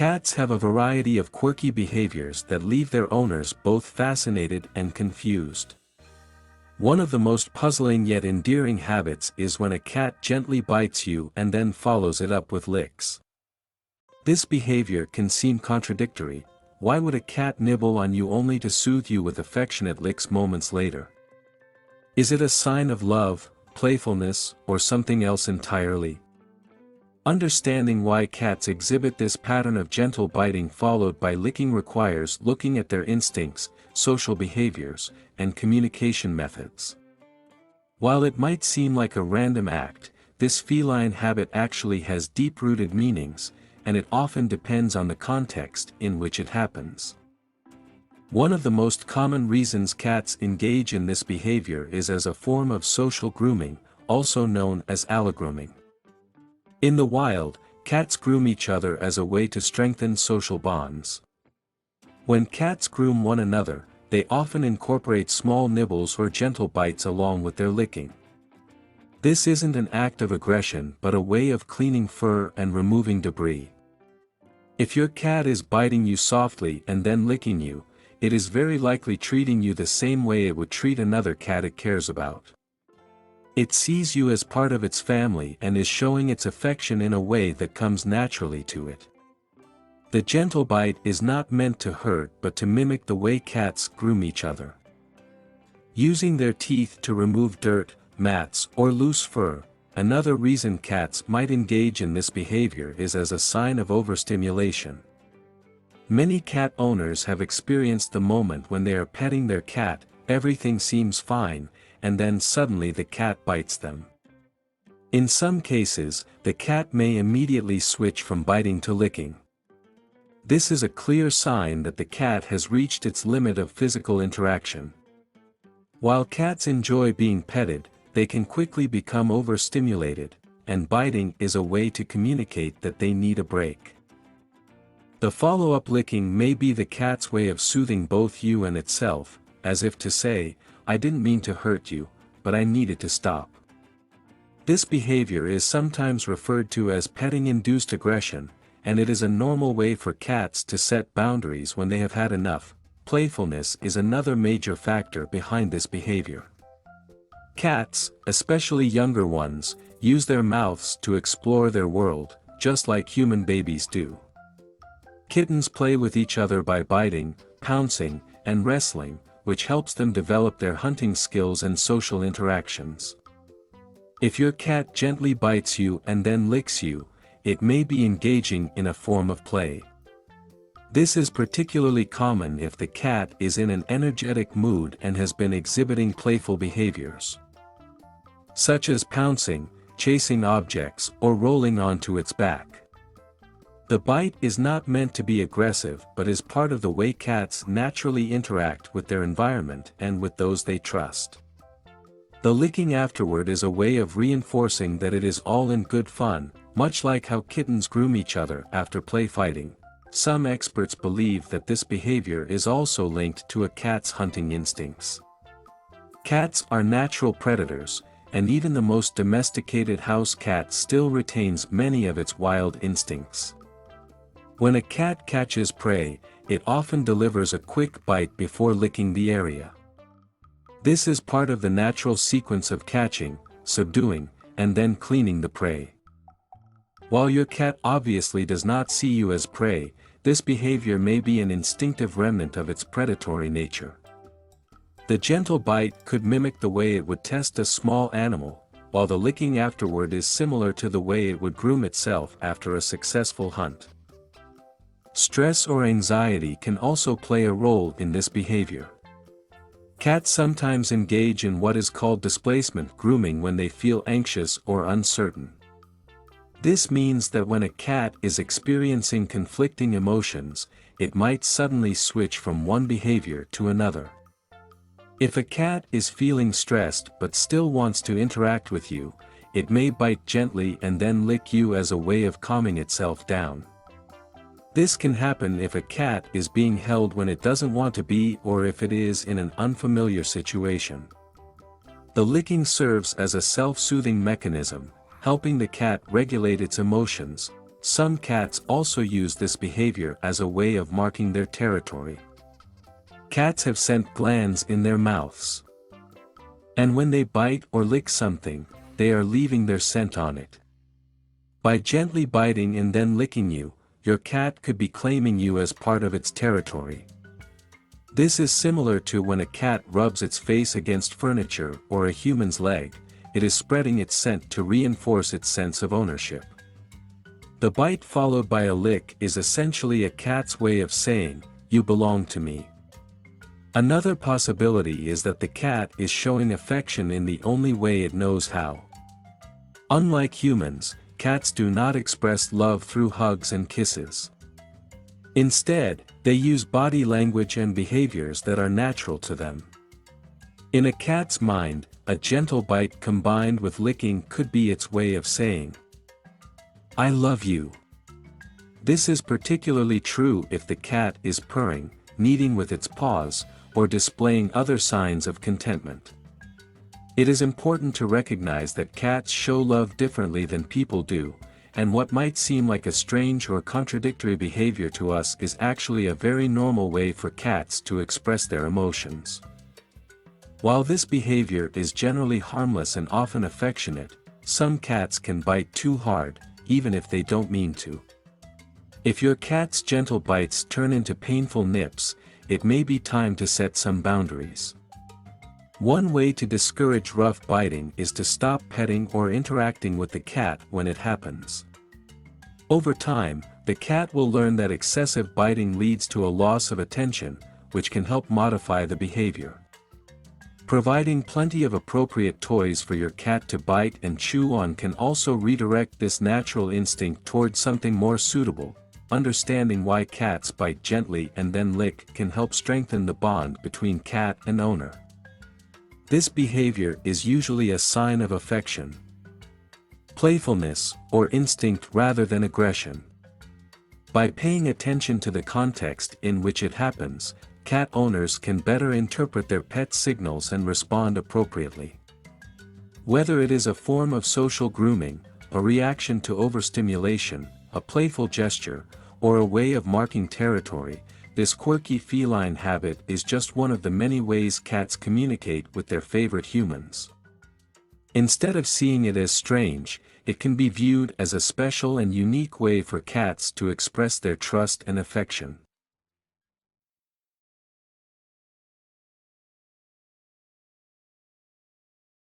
Cats have a variety of quirky behaviors that leave their owners both fascinated and confused. One of the most puzzling yet endearing habits is when a cat gently bites you and then follows it up with licks. This behavior can seem contradictory. Why would a cat nibble on you only to soothe you with affectionate licks moments later? Is it a sign of love, playfulness, or something else entirely? Understanding why cats exhibit this pattern of gentle biting followed by licking requires looking at their instincts, social behaviors, and communication methods. While it might seem like a random act, this feline habit actually has deep-rooted meanings, and it often depends on the context in which it happens. One of the most common reasons cats engage in this behavior is as a form of social grooming, also known as allogrooming. In the wild, cats groom each other as a way to strengthen social bonds. When cats groom one another, they often incorporate small nibbles or gentle bites along with their licking. This isn't an act of aggression but a way of cleaning fur and removing debris. If your cat is biting you softly and then licking you, it is very likely treating you the same way it would treat another cat it cares about. It sees you as part of its family and is showing its affection in a way that comes naturally to it. The gentle bite is not meant to hurt but to mimic the way cats groom each other. Using their teeth to remove dirt, mats, or loose fur. Another reason cats might engage in this behavior is as a sign of overstimulation. Many cat owners have experienced the moment when they are petting their cat, everything seems fine, and then suddenly the cat bites them. In some cases, the cat may immediately switch from biting to licking. This is a clear sign that the cat has reached its limit of physical interaction. While cats enjoy being petted, they can quickly become overstimulated, and biting is a way to communicate that they need a break. The follow-up licking may be the cat's way of soothing both you and itself, as if to say, "I didn't mean to hurt you, but I needed to stop." This behavior is sometimes referred to as petting-induced aggression, and it is a normal way for cats to set boundaries when they have had enough. Playfulness is another major factor behind this behavior. Cats, especially younger ones, use their mouths to explore their world, just like human babies do. Kittens play with each other by biting, pouncing, and wrestling, which helps them develop their hunting skills and social interactions. If your cat gently bites you and then licks you, it may be engaging in a form of play. This is particularly common if the cat is in an energetic mood and has been exhibiting playful behaviors, such as pouncing, chasing objects, or rolling onto its back. The bite is not meant to be aggressive but is part of the way cats naturally interact with their environment and with those they trust. The licking afterward is a way of reinforcing that it is all in good fun, much like how kittens groom each other after play fighting. Some experts believe that this behavior is also linked to a cat's hunting instincts. Cats are natural predators, and even the most domesticated house cat still retains many of its wild instincts. When a cat catches prey, it often delivers a quick bite before licking the area. This is part of the natural sequence of catching, subduing, and then cleaning the prey. While your cat obviously does not see you as prey, this behavior may be an instinctive remnant of its predatory nature. The gentle bite could mimic the way it would test a small animal, while the licking afterward is similar to the way it would groom itself after a successful hunt. Stress or anxiety can also play a role in this behavior. Cats sometimes engage in what is called displacement grooming when they feel anxious or uncertain. This means that when a cat is experiencing conflicting emotions, it might suddenly switch from one behavior to another. If a cat is feeling stressed but still wants to interact with you, it may bite gently and then lick you as a way of calming itself down. This can happen if a cat is being held when it doesn't want to be or if it is in an unfamiliar situation. The licking serves as a self-soothing mechanism, helping the cat regulate its emotions, Some cats also use this behavior as a way of marking their territory. Cats have scent glands in their mouths. And when they bite or lick something, they are leaving their scent on it. By gently biting and then licking you, your cat could be claiming you as part of its territory. This is similar to when a cat rubs its face against furniture or a human's leg, it is spreading its scent to reinforce its sense of ownership. The bite followed by a lick is essentially a cat's way of saying, "You belong to me." Another possibility is that the cat is showing affection in the only way it knows how. Unlike humans, cats do not express love through hugs and kisses. Instead, they use body language and behaviors that are natural to them. In a cat's mind, a gentle bite combined with licking could be its way of saying, "I love you." This is particularly true if the cat is purring, kneading with its paws, or displaying other signs of contentment. It is important to recognize that cats show love differently than people do, and what might seem like a strange or contradictory behavior to us is actually a very normal way for cats to express their emotions. While this behavior is generally harmless and often affectionate, some cats can bite too hard, even if they don't mean to. If your cat's gentle bites turn into painful nips, it may be time to set some boundaries. One way to discourage rough biting is to stop petting or interacting with the cat when it happens. Over time, the cat will learn that excessive biting leads to a loss of attention, which can help modify the behavior. Providing plenty of appropriate toys for your cat to bite and chew on can also redirect this natural instinct towards something more suitable. Understanding why cats bite gently and then lick can help strengthen the bond between cat and owner. This behavior is usually a sign of affection, playfulness, or instinct rather than aggression. By paying attention to the context in which it happens, cat owners can better interpret their pet's signals and respond appropriately. Whether it is a form of social grooming, a reaction to overstimulation, a playful gesture, or a way of marking territory, this quirky feline habit is just one of the many ways cats communicate with their favorite humans. Instead of seeing it as strange, it can be viewed as a special and unique way for cats to express their trust and affection.